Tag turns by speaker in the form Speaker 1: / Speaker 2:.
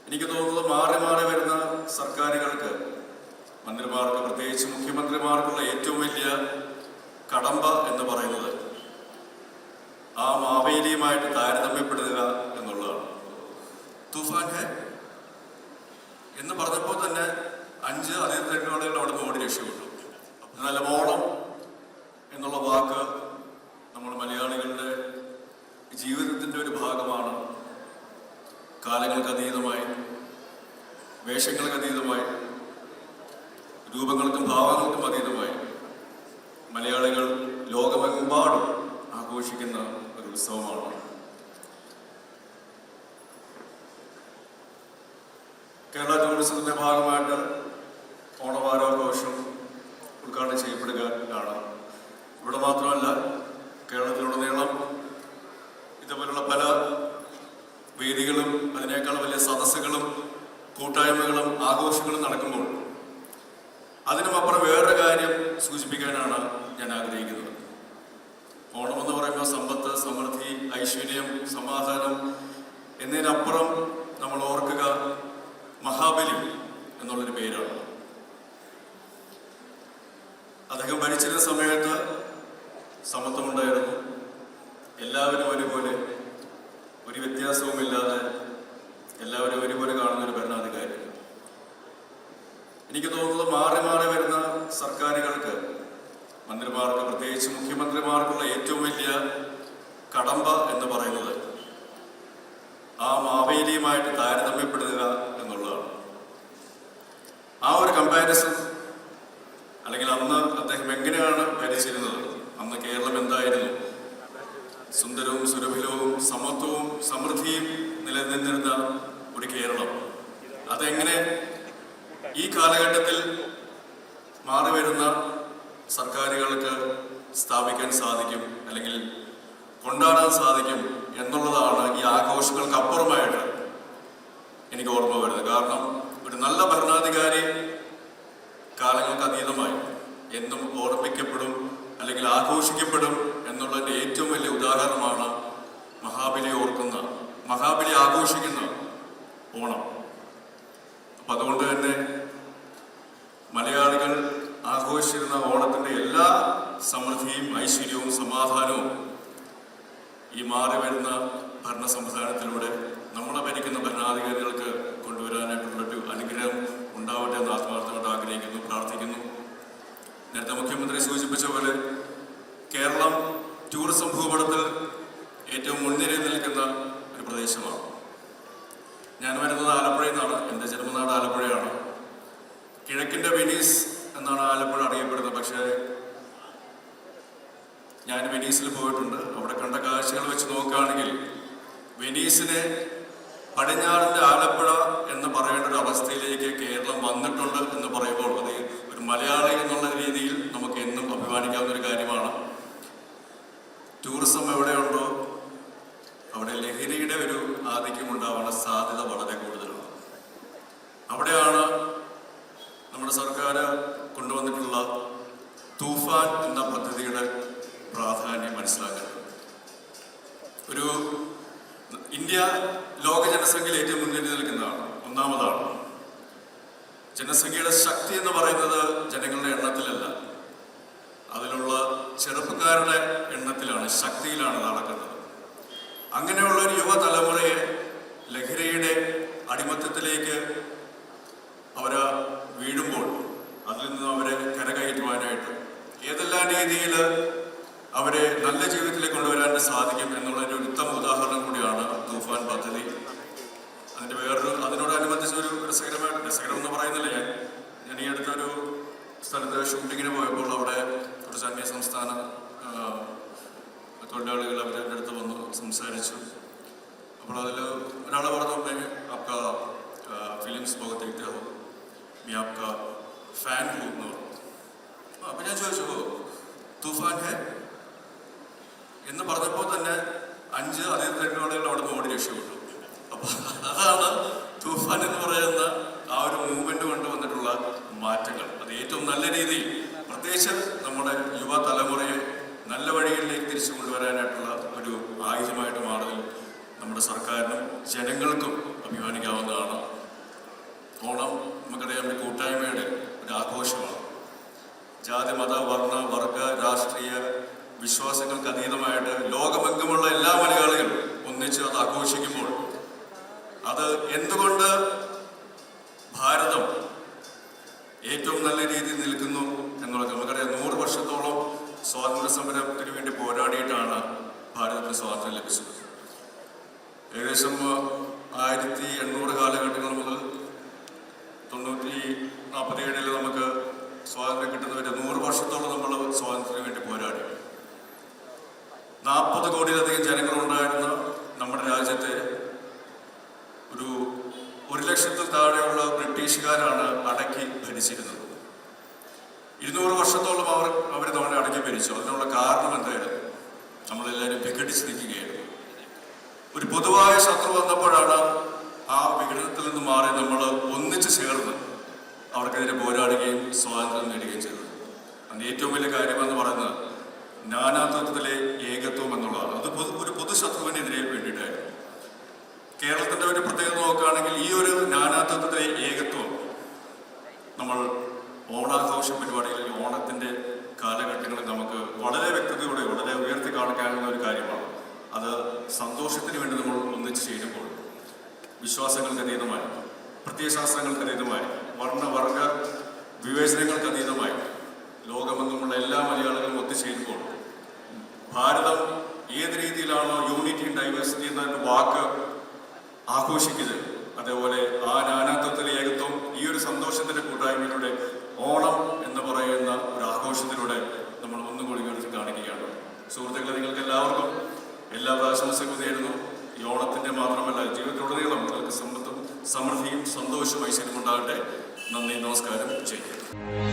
Speaker 1: എനിക്ക് തോന്നുന്നത് മാറി മാറി വരുന്ന സർക്കാരുകൾക്ക്, മന്ത്രിമാർക്ക്, പ്രത്യേകിച്ച് മുഖ്യമന്ത്രിമാർക്കുള്ള ഏറ്റവും വലിയ കടമ്പ എന്ന് പറയുന്നത് ആ മാവേലിയുമായിട്ട് താരതമ്യപ്പെടുക എന്നുള്ളതാണ്. തൂഫാൻ ഹെ എന്ന് പറഞ്ഞപ്പോൾ തന്നെ 5 അതിർത്തിരക്കുകളിൽ അവിടെ ഓടി രക്ഷപ്പെട്ടു. എന്നാൽ ഓണം എന്നുള്ള വാക്ക് നമ്മൾ മലയാളികളുടെ ജീവിതത്തിൻ്റെ ഒരു ഭാഗമാണ്. കാലങ്ങൾക്ക് അതീതമായി, വേഷങ്ങൾക്ക് അതീതമായി, രൂപങ്ങൾക്കും ഭാവങ്ങൾക്കും അതീതമായി മലയാളികൾ ലോകമെമ്പാടും ആഘോഷിക്കുന്ന ഒരു ഉത്സവമാണ്. കേരള ടൂറിസത്തിന്റെ ഭാഗമായിട്ട് ഓണവാരാഘോഷം ഉദ്ഘാടനം ചെയ്യപ്പെടുകയാണ്. ഇവിടെ മാത്രമല്ല, കേരളത്തിലുടനീളം ഇതുപോലുള്ള പല വേദികളും അതിനേക്കാൾ വലിയ സദസ്സുകളും കൂട്ടായ്മകളും ആഘോഷങ്ങളും നടക്കുമ്പോൾ അതിനുമപ്പുറം വേറൊരു കാര്യം സൂചിപ്പിക്കാനാണ് ഞാൻ ആഗ്രഹിക്കുന്നത്. ഓണമെന്ന് പറയുമ്പോൾ സമ്പത്ത്, സമൃദ്ധി, ഐശ്വര്യം, സമാധാനം എന്നതിനപ്പുറം നമ്മൾ ഓർക്കുക മഹാബലി എന്നുള്ളൊരു പേരാണ്. അദ്ദേഹം ഭരിച്ചിരുന്ന സമയത്ത് സമത്വമുണ്ടായിരുന്നു. എല്ലാവരും ഒരുപോലെ, ഒരു വ്യത്യാസവുമില്ലാതെ എല്ലാവരും ഒരുപോലെ കാണുന്നൊരു ഭരണാധികാരി. എനിക്ക് തോന്നുന്നത് മാറി മാറി വരുന്ന സർക്കാരുകൾക്ക്, മന്ത്രിമാർക്ക്, പ്രത്യേകിച്ച് മുഖ്യമന്ത്രിമാർക്കുള്ള ഏറ്റവും വലിയ കടമ്പ എന്ന് പറയുന്നത് ആ മാവേലിയുമായിട്ട് താരതമ്യപ്പെടുക എന്നുള്ളതാണ്. ആ ഒരു കമ്പാരിസൺ, അല്ലെങ്കിൽ അന്ന് അദ്ദേഹം എങ്ങനെയാണ് ഭരിച്ചിരുന്നത്, അന്ന് കേരളം എന്തായിരുന്നു, സുന്ദരവും സുരഭിലവും സമത്വവും സമൃദ്ധിയും നിലനിന്നിരുന്ന ഒരു കേരളം, അതെങ്ങനെ ഈ കാലഘട്ടത്തിൽ മാറി വരുന്ന സർക്കാരുകൾക്ക് സ്ഥാപിക്കാൻ സാധിക്കും, അല്ലെങ്കിൽ കൊണ്ടാടാൻ സാധിക്കും എന്നുള്ളതാണ് ഈ ആഘോഷങ്ങൾക്ക് അപ്പുറമായിട്ട് എനിക്ക് ഓർമ്മ വരുന്നത്. കാരണം ഒരു നല്ല ഭരണാധികാരി കാലങ്ങൾക്ക് അതീതമായി എന്നും ഓർമ്മിക്കപ്പെടും, അല്ലെങ്കിൽ ആഘോഷിക്കപ്പെടും എന്നുള്ളതിൻ്റെ ഏറ്റവും വലിയ ഉദാഹരണമാണ് മഹാബലി ആഘോഷിക്കുന്ന ഓണം. അപ്പം അതുകൊണ്ട് തന്നെ മലയാളികൾ ആഘോഷിച്ചിരുന്ന ഓണത്തിൻ്റെ എല്ലാ സമൃദ്ധിയും ഐശ്വര്യവും സമാധാനവും ഈ മാറി വരുന്ന ഭരണ സംവിധാനത്തിലൂടെ നമ്മളെ ഭരിക്കുന്ന ഭരണാധികാരികൾക്ക് കൊണ്ടുവരാനായിട്ടുള്ളൊരു അനുഗ്രഹം ഉണ്ടാവട്ടെ എന്ന് ആത്മാർത്ഥമായിട്ട് ആഗ്രഹിക്കുന്നു, പ്രാർത്ഥിക്കുന്നു. നേരത്തെ മുഖ്യമന്ത്രി സൂചിപ്പിച്ച പോലെ കേരളം ടൂറിസം ഭൂപടത്തിൽ ഏറ്റവും മുൻനിരയിൽ നിൽക്കുന്ന ഒരു പ്രദേശമാണ്. ഞാൻ വരുന്നത് ആലപ്പുഴയിൽ നിന്നാണ്. എൻ്റെ ജന്മനാട് ആലപ്പുഴയാണ്. കിഴക്കിൻ്റെ വെനീസ് എന്നാണ് ആലപ്പുഴ അറിയപ്പെടുന്നത്. പക്ഷേ ഞാൻ വെനീസിൽ പോയിട്ടുണ്ട്. അവിടെ കണ്ട കാഴ്ചകൾ വെച്ച് നോക്കുകയാണെങ്കിൽ വെനീസിനെ പടിഞ്ഞാറിൻ്റെ ആലപ്പുഴ എന്ന് പറയേണ്ട ഒരു അവസ്ഥയിലേക്ക് കേരളം വന്നിട്ടുണ്ട് എന്ന് പറയുമ്പോൾ അത് ഒരു മലയാളി എന്നുള്ള രീതിയിൽ നമുക്ക് എന്നും അഭിമാനിക്കാവുന്ന ഒരു കാര്യമാണ്. ടൂറിസം എവിടെയുണ്ടോ അവിടെ ലഹരിയുടെ ഒരു ആധിക്യം ഉണ്ടാവാനുള്ള സാധ്യത വളരെ കൂടുതലാണ്. അവിടെയാണ് നമ്മുടെ സർക്കാർ കൊണ്ടുവന്നിട്ടുള്ള തൂഫാൻ എന്ന പദ്ധതിയുടെ പ്രാധാന്യം മനസ്സിലാക്കുന്നത്. ഒരു ഇന്ത്യ ലോക ജനസംഖ്യയിൽ ഏറ്റവും മുന്നിൽ നിൽക്കുന്നതാണ്, ഒന്നാമതാണ്. ജനസംഖ്യയുടെ ശക്തി എന്ന് പറയുന്നത് ജനങ്ങളുടെ എണ്ണത്തിലല്ല, അതിലുള്ള ചെറുപ്പക്കാരുടെ എണ്ണത്തിലാണ്, ശക്തിയിലാണ് നടക്കുന്നത്. അങ്ങനെയുള്ള ഒരു യുവതലമുറയെ ലഹരിയുടെ അടിമത്തത്തിലേക്ക് അവരെ വീഴുമ്പോൾ അതിൽ നിന്ന് അവരെ കരകയറ്റുവാനായിട്ട് ഏതെല്ലാം രീതിയിൽ അവരെ നല്ല ജീവിതത്തിലേക്ക് കൊണ്ടുവരാൻ സാധിക്കും എന്നുള്ളൊരു ഉത്തമ ഉദാഹരണം കൂടിയാണ് തൂഫാൻ പദ്ധതി. അതിനോടനുബന്ധിച്ച് ഒരു രസകരം എന്ന് പറയുന്നില്ല, ഞാൻ ഈ അടുത്തൊരു സ്ഥലത്ത് ഷൂട്ടിങ്ങിന് പോയപ്പോൾ അവിടെ കുറച്ച് അന്യ സംസ്ഥാന തൊഴിലാളികൾ അവരുടെ അടുത്ത് വന്ന് സംസാരിച്ചു. അപ്പോൾ അതിൽ ഒരാൾ പറഞ്ഞു, आपका ഫിലിംസ് बहुत देखते हो, मैं आपका ഫാൻ हूँ എന്ന് പറഞ്ഞു. അപ്പം ഞാൻ ചോദിച്ചു, തൂഫാൻ ഹെ എന്ന് പറഞ്ഞപ്പോൾ തന്നെ 5 അതിർത്തിരക്കുകളിൽ അവിടെ നിന്ന് ഓടി രക്ഷപ്പെട്ടു. അപ്പോൾ അതാണ് തൂഫാൻ എന്ന് പറയുന്ന ആ ഒരു മൂവ്മെന്റ് കൊണ്ടുവന്നിട്ടുള്ള മാറ്റങ്ങൾ. അത് ഏറ്റവും നല്ല രീതിയിൽ, പ്രത്യേകിച്ച് നമ്മുടെ യുവതലമുറയെ നല്ല വഴികളിലേക്ക് തിരിച്ചു കൊണ്ടുവരാനായിട്ടുള്ള ഒരു ആയുധമായിട്ട് മാറുന്നതിൽ നമ്മുടെ സർക്കാരിനും ജനങ്ങൾക്കും അഭിമാനിക്കാവുന്നതാണ്. ഓണം നമുക്കറിയാം ഒരു കൂട്ടായ്മയുടെ ഒരു ആഘോഷമാണ്. ജാതി മത വർണ്ണ വർഗ രാഷ്ട്രീയ വിശ്വാസങ്ങൾക്ക് അതീതമായിട്ട് ലോകമെങ്ങുമുള്ള എല്ലാ മലയാളികളും ഒന്നിച്ച് അത് ആഘോഷിക്കുമ്പോൾ അത് എന്തുകൊണ്ട് ഭാരതം ഏറ്റവും നല്ല രീതിയിൽ നിൽക്കുന്നു എന്നുള്ളത് നമുക്കറിയാം. 100 വർഷത്തോളം സ്വാതന്ത്ര്യ സമരത്തിന് വേണ്ടി പോരാടിയിട്ടാണ് ഭാരതത്തിന് സ്വാതന്ത്ര്യം ലഭിച്ചത്. ഏകദേശം 1800 കാലഘട്ടങ്ങൾ മുതൽ 1947 നമുക്ക് സ്വാതന്ത്ര്യം കിട്ടുന്നവരെ 100 വർഷത്തോളം നമ്മൾ സ്വാതന്ത്ര്യത്തിന് വേണ്ടി പോരാടി. 40 കോടിയിലധികം ജനങ്ങളുണ്ടായിരുന്ന നമ്മുടെ രാജ്യത്തെ ഒരു 1 ലക്ഷത്തിൽ താഴെയുള്ള ബ്രിട്ടീഷുകാരാണ് അടക്കി ഭരിച്ചിരുന്നത്. 200 വർഷത്തോളം അവർ നമ്മളെ അടക്കി ഭരിച്ചു. അതിനുള്ള കാരണം എന്തായിരുന്നു? നമ്മളെല്ലാവരും വിഘടിച്ച് നിൽക്കുകയായിരുന്നു. ഒരു പൊതുവായ ശത്രു വന്നപ്പോഴാണ് ആ വിഘടനത്തിൽ നിന്ന് മാറി നമ്മൾ ഒന്നിച്ചു ചേർന്ന് അവർക്കെതിരെ പോരാടുകയും സ്വാതന്ത്ര്യം നേടുകയും ചെയ്തത്. അതിന് ഏറ്റവും വലിയ കാര്യമെന്ന് പറയുന്നത് നാനാത്വത്തിലെ ഏകത്വം എന്നുള്ളതാണ്. അത് ഒരു പൊതുശത്രുവിനെതിരെ വേണ്ടിയിട്ടായിരുന്നു. കേരളത്തിൻ്റെ ഒരു പ്രത്യേകത നോക്കുകയാണെങ്കിൽ ഈ ഒരു നാനാത്വത്തിലെ ഏകത്വം നമ്മൾ ഓണാഘോഷ പരിപാടികളിൽ ഓണത്തിൻ്റെ കാലഘട്ടങ്ങളിൽ നമുക്ക് വളരെ വ്യക്തതയോടെ വളരെ ഉയർത്തി കാണിക്കാനുള്ള ഒരു കാര്യമാണ്. അത് സന്തോഷത്തിന് വേണ്ടി നമ്മൾ ഒന്നിച്ച് ചേരുമ്പോൾ വിശ്വാസങ്ങൾക്ക് അതീതമായി, പ്രത്യയശാസ്ത്രങ്ങൾക്ക് അതീതമായി, വർണ്ണവർഗ വിവേചനങ്ങൾക്ക് അതീതമായി ലോകമെങ്ങുമുള്ള എല്ലാ മലയാളികളും ഒത്തുചേരുമ്പോൾ ഭാരതം ഏത് രീതിയിലാണോ യൂണിറ്റി ഇൻ ഡൈവേഴ്സിറ്റി എന്ന വാക്ക് ആഘോഷിക്കുന്നത്, അതേപോലെ ആ നാനാത്വത്തിലെ ഏകത്വം ഈ ഒരു സന്തോഷത്തിൻ്റെ കൂട്ടായ്മയിലൂടെ ഓണം എന്ന് പറയുന്ന ഒരു ആഘോഷത്തിലൂടെ നമ്മൾ ഒന്നുകൂടി ഉയർത്തി കാണിക്കുകയാണ്. സുഹൃത്തുക്കളെ, നിങ്ങൾക്ക് എല്ലാവർക്കും എല്ലാ ആശംസകളും നേരുന്നു. ഈ ഓണത്തിൻ്റെ മാത്രമല്ല, ജീവിതത്തിലുടനീളം നിങ്ങൾക്ക് സമ്പത്തും സമൃദ്ധിയും സന്തോഷവും ഐശ്വര്യം ഉണ്ടാകട്ടെ. നന്ദി, നമസ്കാരം, ജയ് ഹിന്ദ്.